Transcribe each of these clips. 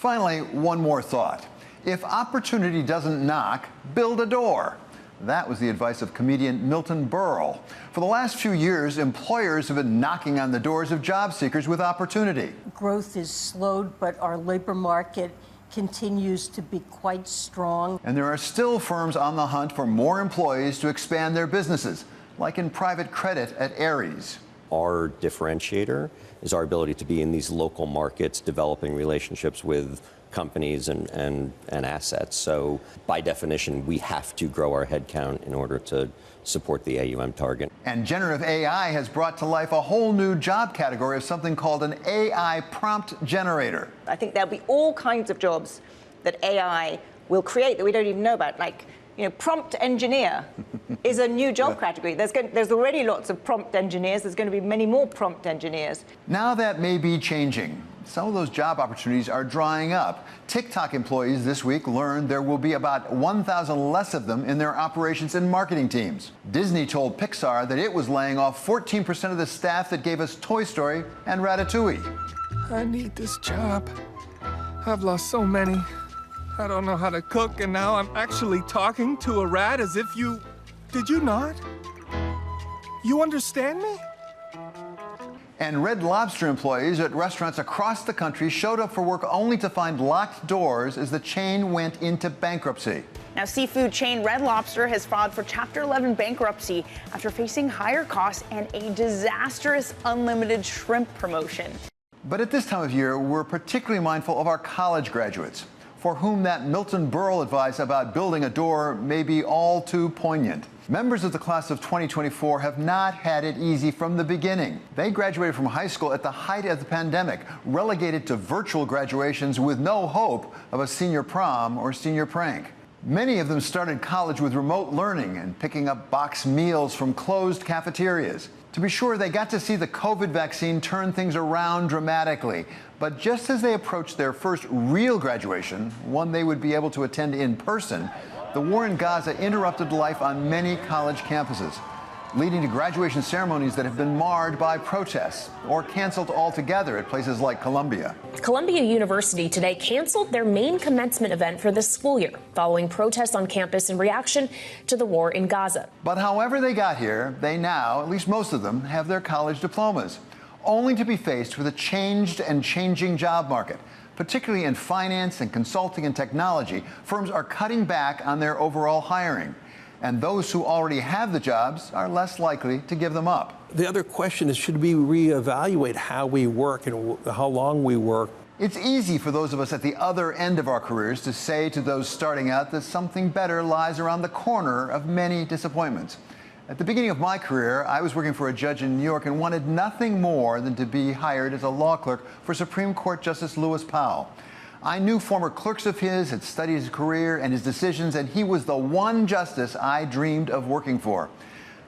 Finally, one more thought. If opportunity doesn't knock, build a door. That was the advice of comedian Milton Berle. For the last few years, employers have been knocking on the doors of job seekers with opportunity. Growth is slowed, but our labor market continues to be quite strong. And there are still firms on the hunt for more employees to expand their businesses, like in private credit at Ares. Our differentiator is our ability to be in these local markets, developing relationships with companies and assets. So by definition, we have to grow our headcount in order to support the AUM target. And generative AI has brought to life a whole new job category of something called an AI prompt generator. I think there'll be all kinds of jobs that AI will create that we don't even know about, like, prompt engineer is a new job category. There's already lots of prompt engineers. There's going to be many more prompt engineers. Now that may be changing. Some of those job opportunities are drying up. TikTok employees this week learned there will be about 1,000 less of them in their operations and marketing teams. Disney told Pixar that it was laying off 14% of the staff that gave us Toy Story and Ratatouille. I need this job. I've lost so many. I don't know how to cook, and now I'm actually talking to a rat as if you... Did you not? You understand me? And Red Lobster employees at restaurants across the country showed up for work only to find locked doors as the chain went into bankruptcy. Now, seafood chain Red Lobster has filed for Chapter 11 bankruptcy after facing higher costs and a disastrous unlimited shrimp promotion. But at this time of year, we're particularly mindful of our college graduates, for whom that Milton Berle advice about building a door may be all too poignant. Members of the class of 2024 have not had it easy from the beginning. They graduated from high school at the height of the pandemic, relegated to virtual graduations with no hope of a senior prom or senior prank. Many of them started college with remote learning and picking up box meals from closed cafeterias. To be sure, they got to see the COVID vaccine turn things around dramatically. But just as they approached their first real graduation, one they would be able to attend in person, the war in Gaza interrupted life on many college campuses, leading to graduation ceremonies that have been marred by protests or canceled altogether at places like Columbia. Columbia University today canceled their main commencement event for this school year, following protests on campus in reaction to the war in Gaza. But however they got here, they now, at least most of them, have their college diplomas, only to be faced with a changed and changing job market. Particularly in finance and consulting and technology, firms are cutting back on their overall hiring. And those who already have the jobs are less likely to give them up. The other question is, should we reevaluate how we work and how long we work? It's easy for those of us at the other end of our careers to say to those starting out that something better lies around the corner of many disappointments. At the beginning of my career, I was working for a judge in New York and wanted nothing more than to be hired as a law clerk for Supreme Court Justice Lewis Powell. I knew former clerks of his, had studied his career and his decisions, and he was the one justice I dreamed of working for.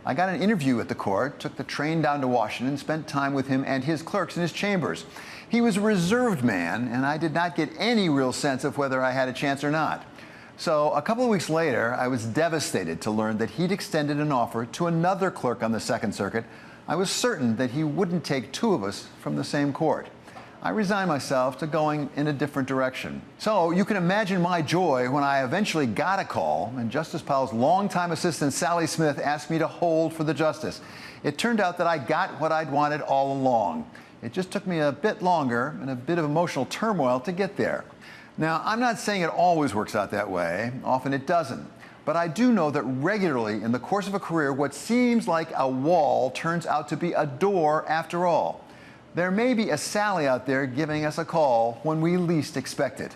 I got an interview at the court, took the train down to Washington, spent time with him and his clerks in his chambers. He was a reserved man, and I did not get any real sense of whether I had a chance or not. So a couple of weeks later, I was devastated to learn that he'd extended an offer to another clerk on the Second Circuit. I was certain that he wouldn't take two of us from the same court. I resigned myself to going in a different direction. So you can imagine my joy when I eventually got a call and Justice Powell's longtime assistant, Sally Smith, asked me to hold for the justice. It turned out that I got what I'd wanted all along. It just took me a bit longer and a bit of emotional turmoil to get there. Now, I'm not saying it always works out that way. Often it doesn't. But I do know that regularly in the course of a career, what seems like a wall turns out to be a door after all. There may be a Sally out there giving us a call when we least expect it.